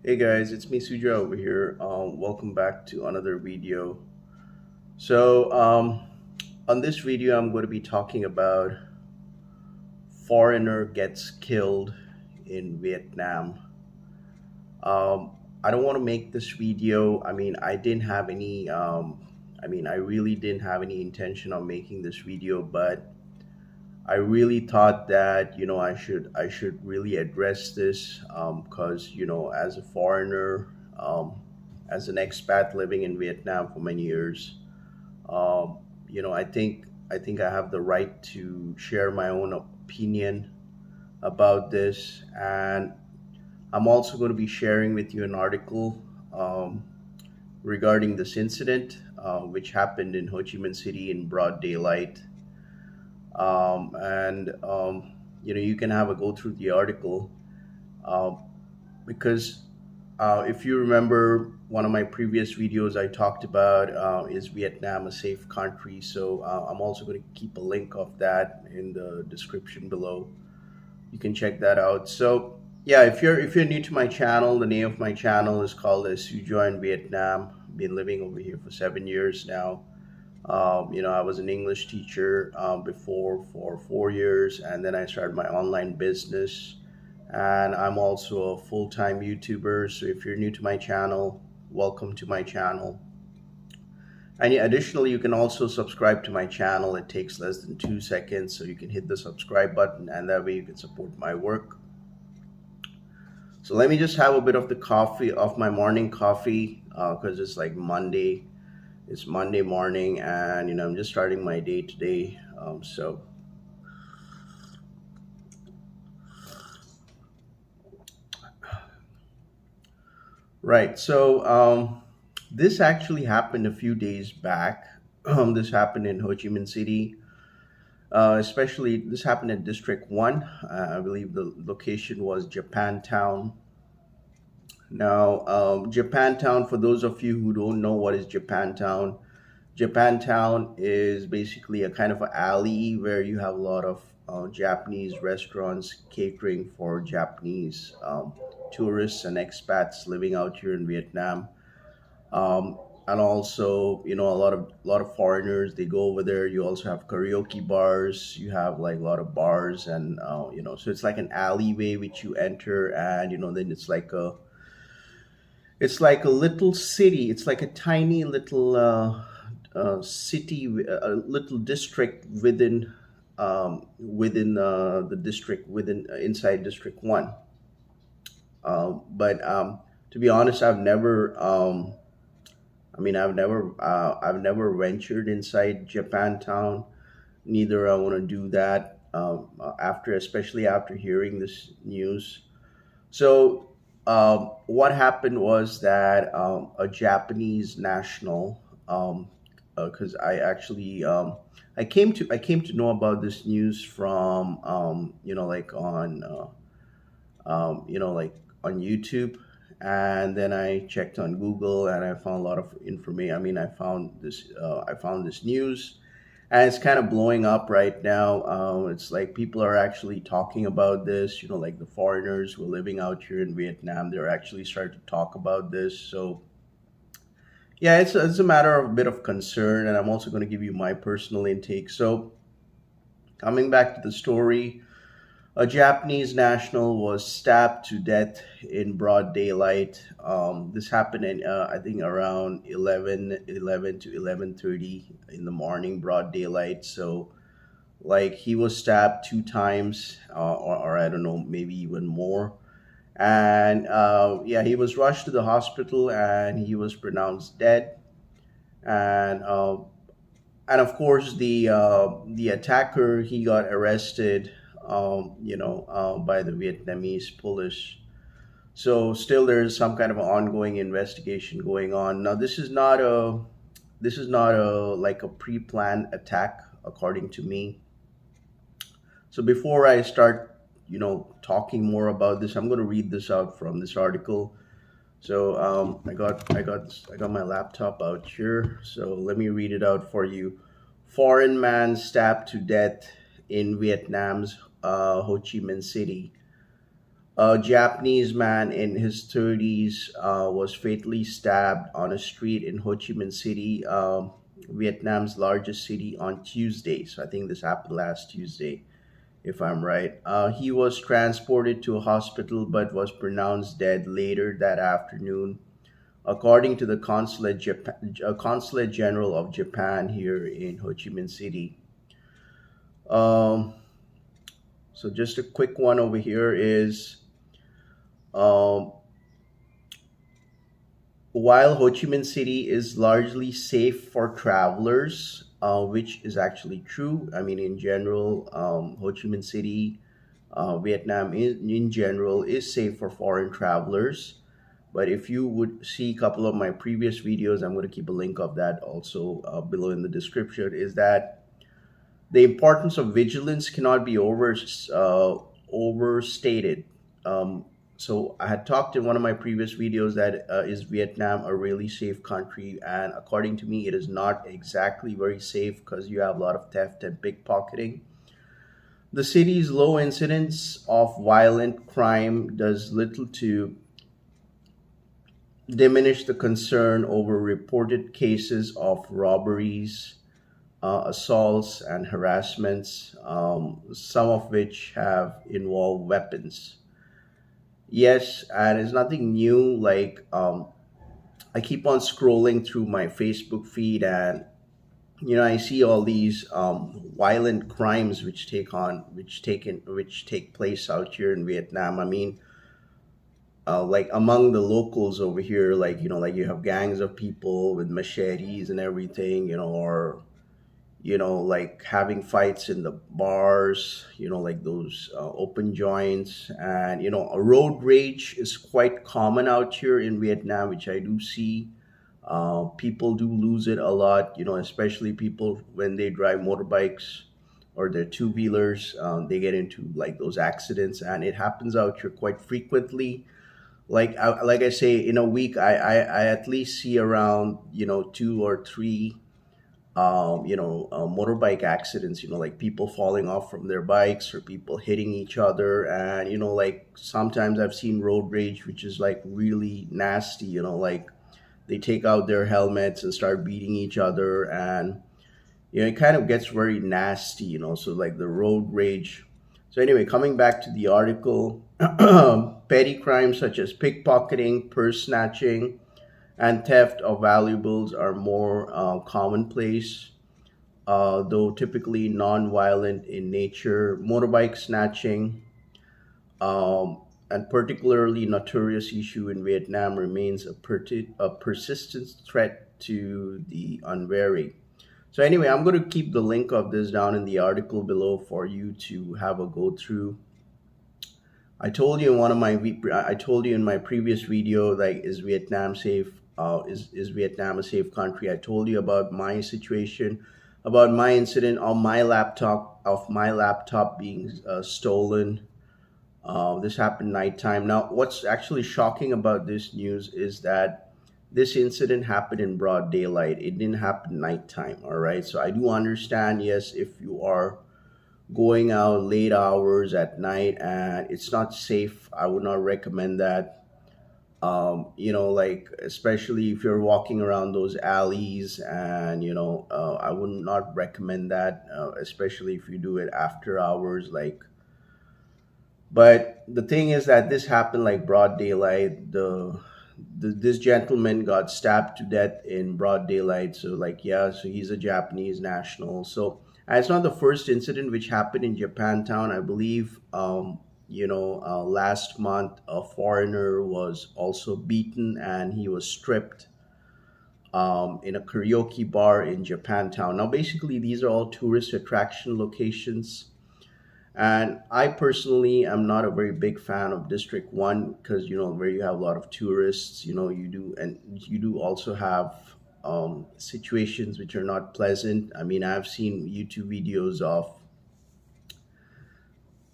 Hey guys, it's me Suja over here. Welcome back to another video. So, on this video, I'm going to be talking about foreigner gets killed in Vietnam. I don't want to make this video. I didn't have any. I really didn't have any intention of making this video, but I really thought that I should really address this because as a foreigner, as an expat living in Vietnam for many years, um, I think I have the right to share my own opinion about this, and I'm also going to be sharing with you an article regarding this incident, which happened in Ho Chi Minh City in broad daylight. And you can have a go through the article uh, because if you remember one of my previous videos, I talked about is Vietnam a safe country. So I'm also going to keep a link of that in the description below. You can check that out. So yeah, if you're new to my channel, the name of my channel is called as Sujo in Vietnam. Been living over here for 7 years now. I was an English teacher before for 4 years, and then I started my online business. And I'm also a full time YouTuber. So if you're new to my channel, welcome to my channel. And yeah, additionally, you can also subscribe to my channel. It takes less than 2 seconds. So you can hit the subscribe button, and that way you can support my work. So let me just have a bit of the coffee, of my morning coffee, because it's like Monday. It's Monday morning, and I'm just starting my day today. Right. So this actually happened a few days back. This happened in Ho Chi Minh City. Especially, this happened in District One. I believe the location was Japantown. Now, Japantown. For those of you who don't know what is Japantown, Japantown is basically a kind of an alley where you have a lot of Japanese restaurants catering for Japanese tourists and expats living out here in Vietnam. And also, a lot of foreigners, they go over there. You also have karaoke bars. You have like a lot of bars, and so it's like an alleyway which you enter, and then it's like a little city. It's like a tiny little city, a little district within the district, within inside District One. But to be honest, I've never ventured inside Japantown. Neither I want to do that especially after hearing this news. So, what happened was that a Japanese national, because I came to know about this news from like on YouTube, and then I checked on Google, and I found a lot of information. I found this news, and it's kind of blowing up right now. It's like people are actually talking about this. Like the foreigners who are living out here in Vietnam, they're actually starting to talk about this. So yeah, it's a matter of a bit of concern, and I'm also going to give you my personal intake. So coming back to the story, a Japanese national was stabbed to death in broad daylight. This happened in I think around 11 to 11:30 in the morning, broad daylight. So like he was stabbed two times, or I don't know, maybe even more. And yeah, he was rushed to the hospital, and he was pronounced dead. And of course the attacker, he got arrested by the Vietnamese police. So still there's some kind of an ongoing investigation going on. Now this is not a like a pre-planned attack, according to me. So before I start talking more about this, I'm going to read this out from this article. So I got my laptop out here. So let me read it out for you. Foreign man stabbed to death in Vietnam's Ho Chi Minh City. A Japanese man in his 30s was fatally stabbed on a street in Ho Chi Minh City, Vietnam's largest city, on Tuesday. So I think this happened last Tuesday, if I'm right. He was transported to a hospital but was pronounced dead later that afternoon, according to the consulate general of Japan here in Ho Chi Minh City. Um, so just a quick one over here is, um, while Ho Chi Minh City is largely safe for travelers, which is actually true. I mean, in general, Ho Chi Minh City, Vietnam in general is safe for foreign travelers. But if you would see a couple of my previous videos, I'm going to keep a link of that also below in the description, is that the importance of vigilance cannot be overstated. Um, so I had talked in one of my previous videos that is Vietnam a really safe country, and according to me, it is not exactly very safe because you have a lot of theft and pickpocketing. The city's low incidence of violent crime does little to diminish the concern over reported cases of robberies, assaults, and harassments, some of which have involved weapons. Yes, and it's nothing new. Like, I keep on scrolling through my Facebook feed, and I see all these violent crimes which take place out here in Vietnam. I mean, like among the locals over here, like like you have gangs of people with machetes and everything, or like having fights in the bars, like those open joints. And, a road rage is quite common out here in Vietnam, which I do see. People do lose it a lot, especially people when they drive motorbikes or their two-wheelers. They get into like those accidents, and it happens out here quite frequently. Like I say, in a week, I at least see around, two or three motorbike accidents, like people falling off from their bikes or people hitting each other. And, like sometimes I've seen road rage, which is like really nasty, like they take out their helmets and start beating each other. And, it kind of gets very nasty, so like the road rage. So, anyway, coming back to the article, petty crimes such as pickpocketing, purse snatching, and theft of valuables are more commonplace, though typically non-violent in nature. Motorbike snatching, and particularly notorious issue in Vietnam, remains a persistent threat to the unwary. So anyway, I'm going to keep the link of this down in the article below for you to have a go through. I told you in my previous video, like, is Vietnam safe? Is Vietnam a safe country? I told you about my situation, about my incident on my laptop, of my laptop being stolen. This happened nighttime. Now, what's actually shocking about this news is that this incident happened in broad daylight. It didn't happen nighttime. All right. So I do understand, yes, if you are going out late hours at night and it's not safe, I would not recommend that. Like, especially if you're walking around those alleys, and, I would not recommend that, especially if you do it after hours. Like, but the thing is that this happened like broad daylight. This gentleman got stabbed to death in broad daylight. So, like, yeah, so he's a Japanese national. So, and it's not the first incident which happened in Japantown. I believe, last month a foreigner was also beaten and he was stripped in a karaoke bar in Japantown. Now, basically, these are all tourist attraction locations, and I personally am not a very big fan of District 1 because, where you have a lot of tourists, you do also have situations which are not pleasant. I mean, I've seen YouTube videos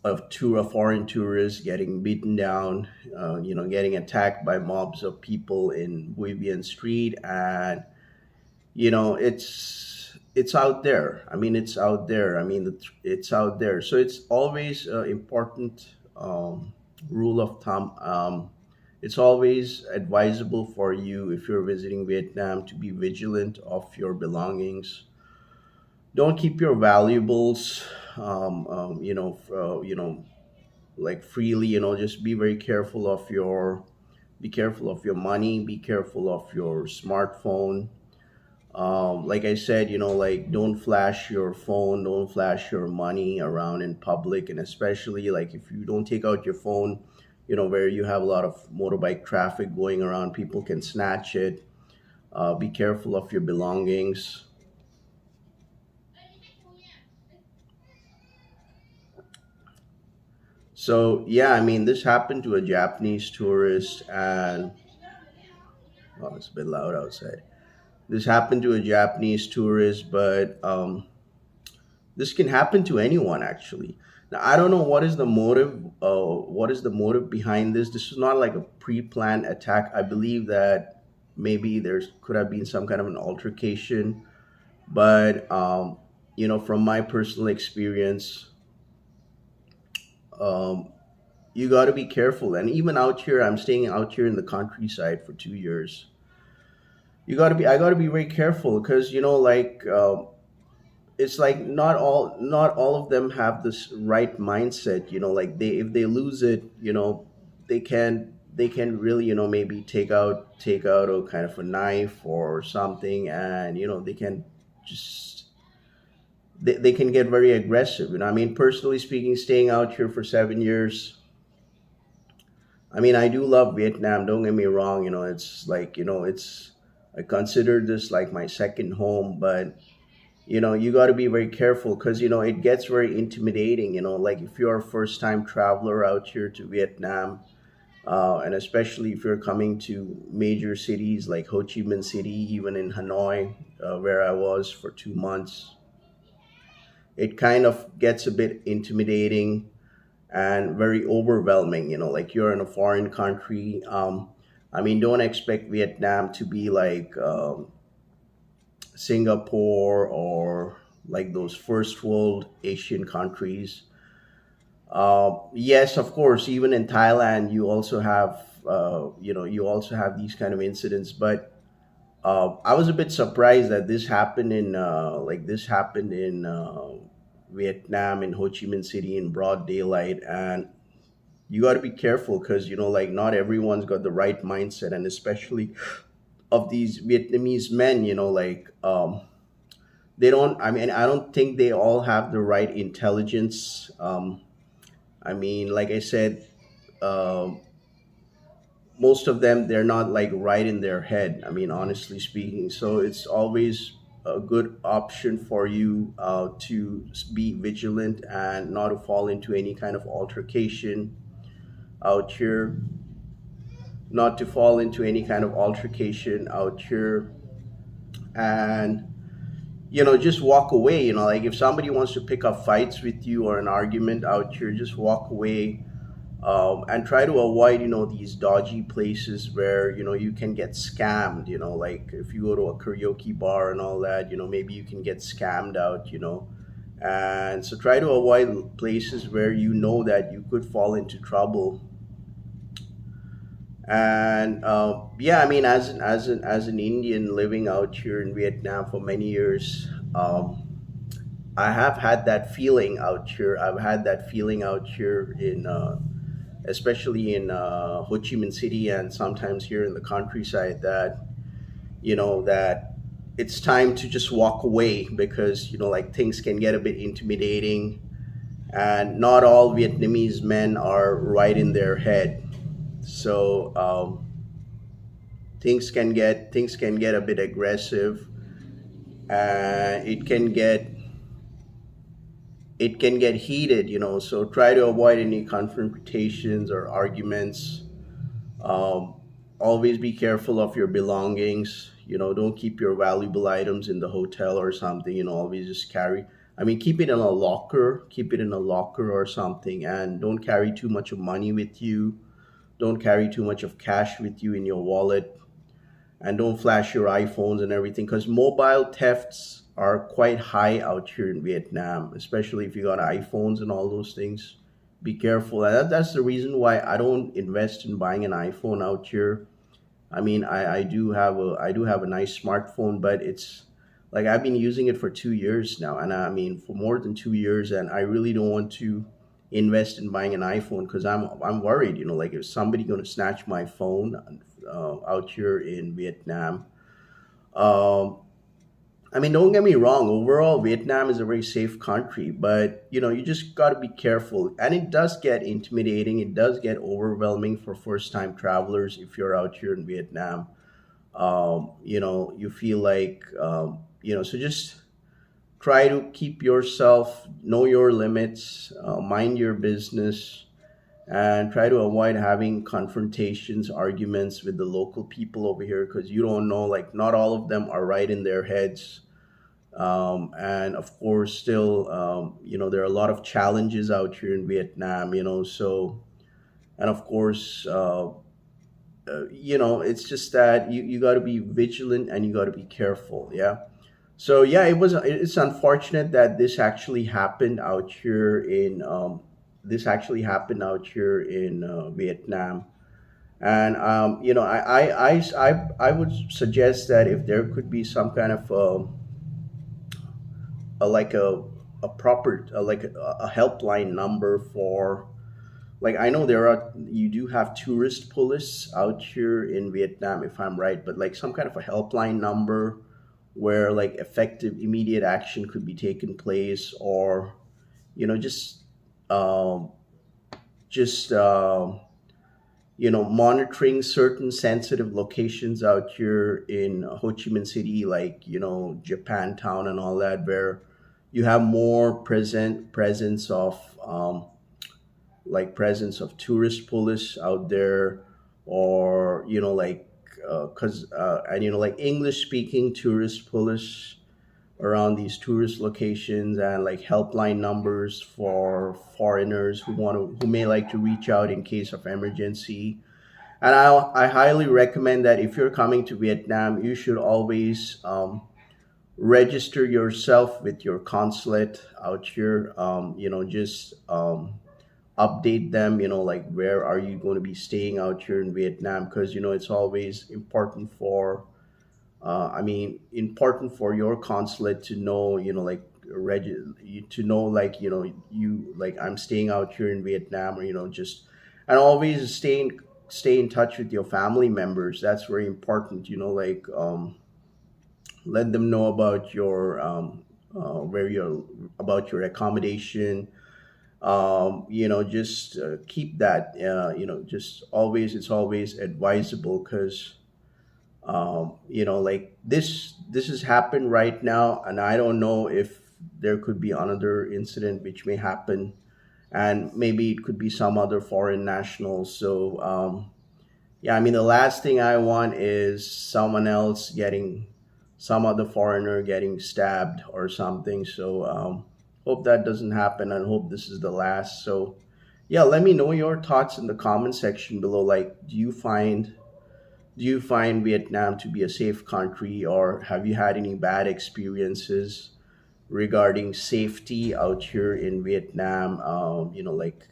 of foreign tourists getting beaten down, getting attacked by mobs of people in Vivian Street. And, it's out there. I mean, it's out there. I mean, it's out there. So it's always important. rule of thumb. It's always advisable for you, if you're visiting Vietnam, to be vigilant of your belongings. Don't keep your valuables, like freely. Just be very careful of your, be careful of your money. Be careful of your smartphone. Like I said, like, don't flash your phone, don't flash your money around in public, and especially like if you don't take out your phone, where you have a lot of motorbike traffic going around, people can snatch it. Be careful of your belongings. So yeah, I mean, this happened to a Japanese tourist, and oh, it's a bit loud outside. This happened to a Japanese tourist, but this can happen to anyone, actually. Now, I don't know what is the motive. What is the motive behind this? This is not like a pre-planned attack. I believe that maybe there's could have been some kind of an altercation, but from my personal experience, um, you got to be careful. And even out here, I'm staying out here in the countryside for 2 years. I got to be very careful, because like, it's like not all of them have this right mindset. Like, if they lose it, they can really, maybe take out a kind of a knife or something, and they can just, they can get very aggressive. I mean, personally speaking, staying out here for 7 years, I mean, I do love Vietnam, don't get me wrong. It's like, I consider this like my second home, but you got to be very careful, because it gets very intimidating. Like, if you're a first time traveler out here to Vietnam, and especially if you're coming to major cities like Ho Chi Minh City, even in Hanoi, where I was for 2 months, it kind of gets a bit intimidating and very overwhelming. Like, you're in a foreign country. I mean, don't expect Vietnam to be like, Singapore, or like those first world Asian countries. Yes, of course, even in Thailand, you also have these kind of incidents. But I was a bit surprised that this happened in Vietnam, in Ho Chi Minh City, in broad daylight. And you got to be careful, because like, not everyone's got the right mindset, and especially of these Vietnamese men. Like, they don't, I mean, I don't think they all have the right intelligence. I mean, like I said, uh, most of them, they're not like right in their head, I mean, honestly speaking. So it's always a good option for you, to be vigilant and not to fall into any kind of altercation out here, not to fall into any kind of altercation out here. And just walk away. Like, if somebody wants to pick up fights with you or an argument out here, just walk away. And try to avoid, these dodgy places where, you can get scammed. Like, if you go to a karaoke bar and all that, maybe you can get scammed out. And so try to avoid places where that you could fall into trouble. And yeah, I mean, as an Indian living out here in Vietnam for many years, I have had that feeling out here. I've had that feeling out here in, especially in Ho Chi Minh City, and sometimes here in the countryside, that it's time to just walk away, because like, things can get a bit intimidating, and not all Vietnamese men are right in their head. So things can get a bit aggressive, and it can get heated. So try to avoid any confrontations or arguments. um, Always be careful of your belongings. Don't keep your valuable items in the hotel or something. Always just carry, I mean, keep it in a locker or something, and don't carry too much of money with you. Don't carry too much of cash with you in your wallet, and don't flash your iPhones and everything, because mobile thefts are quite high out here in Vietnam, especially if you got iPhones and all those things. be careful. And that's the reason why I don't invest in buying an iPhone out here. I mean, I do have a nice smartphone, but it's like I've been using it for 2 years now, and I mean for more than 2 years, and I really don't want to invest in buying an iPhone because I'm worried. You know, like if somebody going to snatch my phone out here in Vietnam. Um, I mean, don't get me wrong. Overall, Vietnam is a very safe country, but you just got to be careful. And it does get intimidating. It does get overwhelming for first-time travelers if you're out here in Vietnam. You feel like so just try to keep yourself, know your limits, mind your business, and try to avoid having confrontations, arguments with the local people over here because you don't know. Like, not all of them are right in their heads, and of course still there are a lot of challenges out here in Vietnam, so, and of course it's just that you got to be vigilant and you got to be careful. Yeah. So yeah, it's unfortunate that this actually happened out here in Vietnam. And I would suggest that if there could be some kind of a like a proper like a helpline number for, like, I know you do have tourist police out here in Vietnam if I'm right, but like some kind of a helpline number where like effective immediate action could be taken place, or you know just um, just monitoring certain sensitive locations out here in Ho Chi Minh City, like Japantown and all that, where you have more presence of presence of tourist police out there, or like because and like English speaking tourist police around these tourist locations, and like helpline numbers for foreigners who may like to reach out in case of emergency. And I highly recommend that if you're coming to Vietnam, you should always register yourself with your consulate out here. Just update them, like where are you going to be staying out here in Vietnam, because it's always important for important for your consulate to know, like to know, like you like I'm staying out here in Vietnam, or just, and always stay in touch with your family members. That's very important. Like let them know about your where you're about your accommodation. Just keep that. Just always, it's always advisable because like this has happened right now, and I don't know if there could be another incident which may happen, and maybe it could be some other foreign nationals. So yeah, I mean, the last thing I want is some other foreigner getting stabbed or something. So hope that doesn't happen, and hope this is the last. So yeah, let me know your thoughts in the comment section below. Like, do you find Vietnam to be a safe country, or have you had any bad experiences regarding safety out here in Vietnam? Like,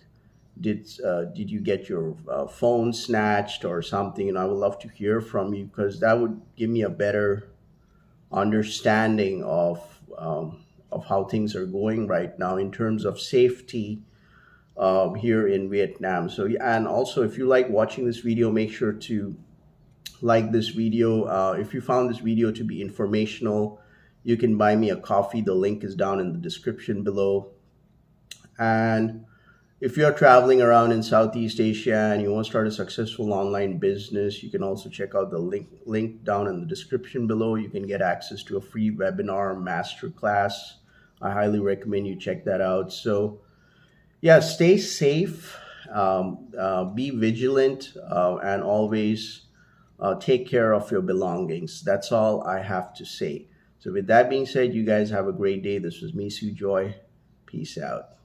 did you get your phone snatched or something? And I would love to hear from you, because that would give me a better understanding of how things are going right now in terms of safety here in Vietnam. So yeah, and also if you like watching this video, make sure to like this video. If you found this video to be informational, you can buy me a coffee. The link is down in the description below. And if you're traveling around in Southeast Asia and you want to start a successful online business, you can also check out the link down in the description below. You can get access to a free webinar masterclass. I highly recommend you check that out. So yeah, stay safe, be vigilant, and always take care of your belongings. That's all I have to say. So with that being said, you guys have a great day. This was me, Sue Joy. Peace out.